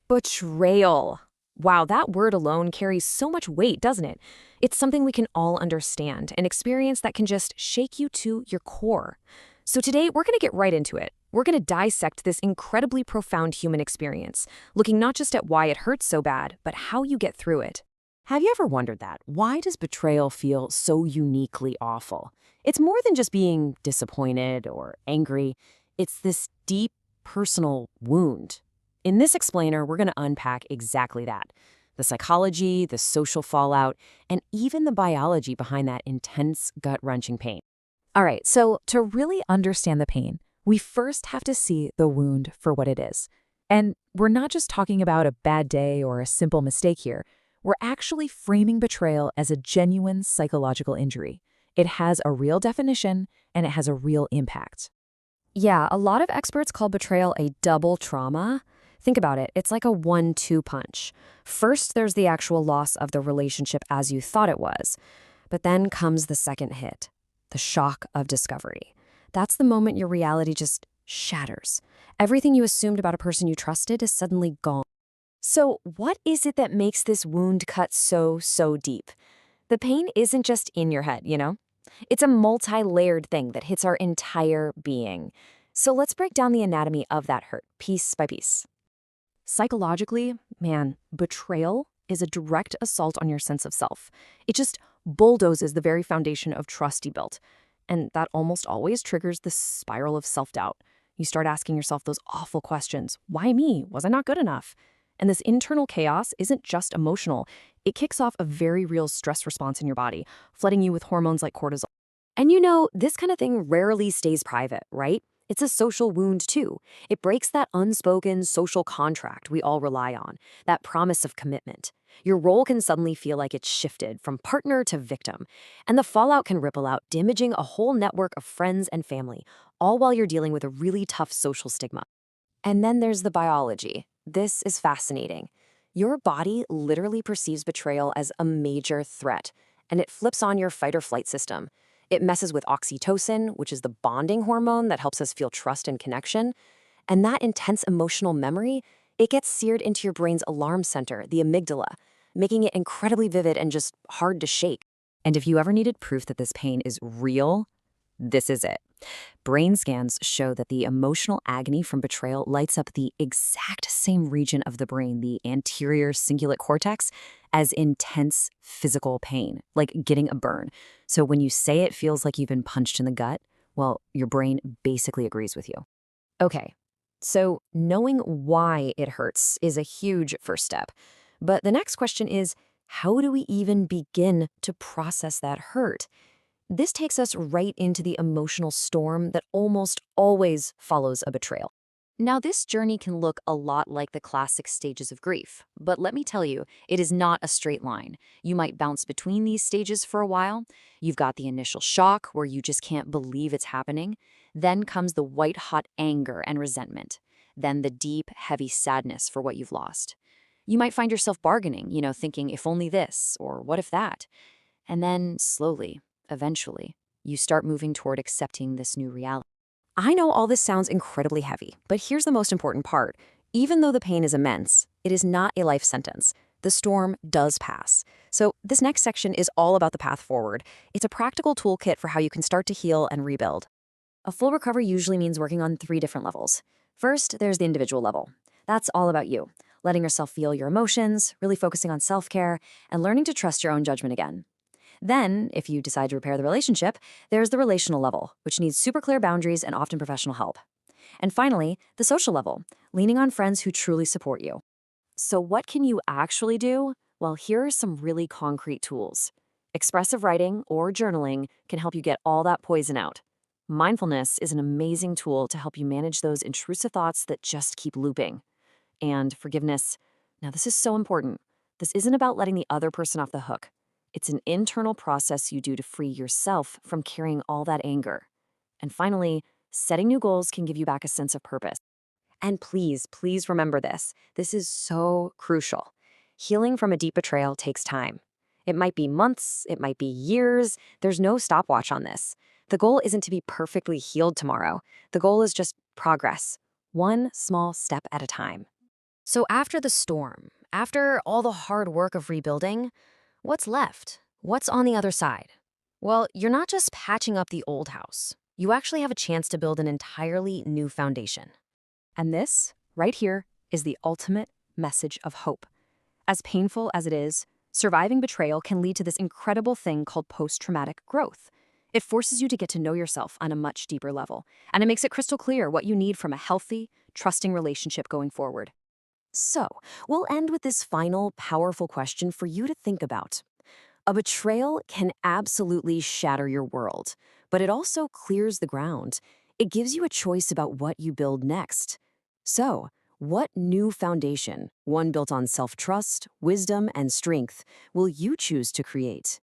Betrayal. Wow, that word alone carries so much weight, doesn't it? It's something we can all understand, an experience that can just shake you to your core. So today, we're going to get right into it. We're going to dissect this incredibly profound human experience, looking not just at why it hurts so bad, but how you get through it. Have you ever wondered that? Why does betrayal feel so uniquely awful? It's more than just being disappointed or angry. It's this deep personal wound. In this explainer, we're going to unpack exactly that. The psychology, the social fallout, and even the biology behind that intense, gut-wrenching pain. All right, so to really understand the pain, we first have to see the wound for what it is. And we're not just talking about a bad day or a simple mistake here. We're actually framing betrayal as a genuine psychological injury. It has a real definition and it has a real impact. Yeah, a lot of experts call betrayal a double trauma. Think about it, it's like a 1-2 punch. First, there's the actual loss of the relationship as you thought it was. But then comes the second hit, the shock of discovery. That's the moment your reality just shatters. Everything you assumed about a person you trusted is suddenly gone. So, what is it that makes this wound cut so deep? The pain isn't just in your head, you know? It's a multi-layered thing that hits our entire being. So let's break down the anatomy of that hurt, piece by piece. Psychologically, man, betrayal is a direct assault on your sense of self. It just bulldozes the very foundation of trust you built. And that almost always triggers the spiral of self-doubt. You start asking yourself those awful questions. Why me? Was I not good enough? And this internal chaos isn't just emotional. It kicks off a very real stress response in your body, flooding you with hormones like cortisol. And you know, this kind of thing rarely stays private, right? It's a social wound too. It breaks that unspoken social contract we all rely on, that promise of commitment. Your role can suddenly feel like it's shifted from partner to victim, and the fallout can ripple out, damaging a whole network of friends and family, all while you're dealing with a really tough social stigma. And then there's the biology. This is fascinating. Your body literally perceives betrayal as a major threat, and it flips on your fight or flight system. It messes with oxytocin, which is the bonding hormone that helps us feel trust and connection. And that intense emotional memory, it gets seared into your brain's alarm center, the amygdala, making it incredibly vivid and just hard to shake. And if you ever needed proof that this pain is real, this is it. Brain scans show that the emotional agony from betrayal lights up the exact same region of the brain, the anterior cingulate cortex, as intense physical pain, like getting a burn. So when you say it feels like you've been punched in the gut, well, your brain basically agrees with you. Okay, so knowing why it hurts is a huge first step. But the next question is, how do we even begin to process that hurt? This takes us right into the emotional storm that almost always follows a betrayal. Now, this journey can look a lot like the classic stages of grief, but let me tell you, it is not a straight line. You might bounce between these stages for a while. You've got the initial shock where you just can't believe it's happening. Then comes the white-hot anger and resentment. Then the deep, heavy sadness for what you've lost. You might find yourself bargaining, thinking, if only this, or what if that? And then, slowly, eventually, you start moving toward accepting this new reality. I know all this sounds incredibly heavy, but here's the most important part. Even though the pain is immense, it is not a life sentence. The storm does pass. So this next section is all about the path forward. It's a practical toolkit for how you can start to heal and rebuild. A full recovery usually means working on 3 different levels. First, there's the individual level. That's all about you, letting yourself feel your emotions, really focusing on self-care, and learning to trust your own judgment again. Then, if you decide to repair the relationship, there's the relational level, which needs super clear boundaries and often professional help. And finally, the social level, leaning on friends who truly support you. So what can you actually do? Well, here are some really concrete tools. Expressive writing or journaling can help you get all that poison out. Mindfulness is an amazing tool to help you manage those intrusive thoughts that just keep looping. And forgiveness. Now, this is so important. This isn't about letting the other person off the hook. It's an internal process you do to free yourself from carrying all that anger. And finally, setting new goals can give you back a sense of purpose. And please remember this. This is so crucial. Healing from a deep betrayal takes time. It might be months, it might be years. There's no stopwatch on this. The goal isn't to be perfectly healed tomorrow. The goal is just progress, one small step at a time. So after the storm, after all the hard work of rebuilding, what's left? What's on the other side? Well, you're not just patching up the old house. You actually have a chance to build an entirely new foundation. And this, right here, is the ultimate message of hope. As painful as it is, surviving betrayal can lead to this incredible thing called post-traumatic growth. It forces you to get to know yourself on a much deeper level, and it makes it crystal clear what you need from a healthy, trusting relationship going forward. So, we'll end with this final, powerful question for you to think about. A betrayal can absolutely shatter your world, but it also clears the ground. It gives you a choice about what you build next. So, what new foundation, one built on self-trust, wisdom, and strength, will you choose to create?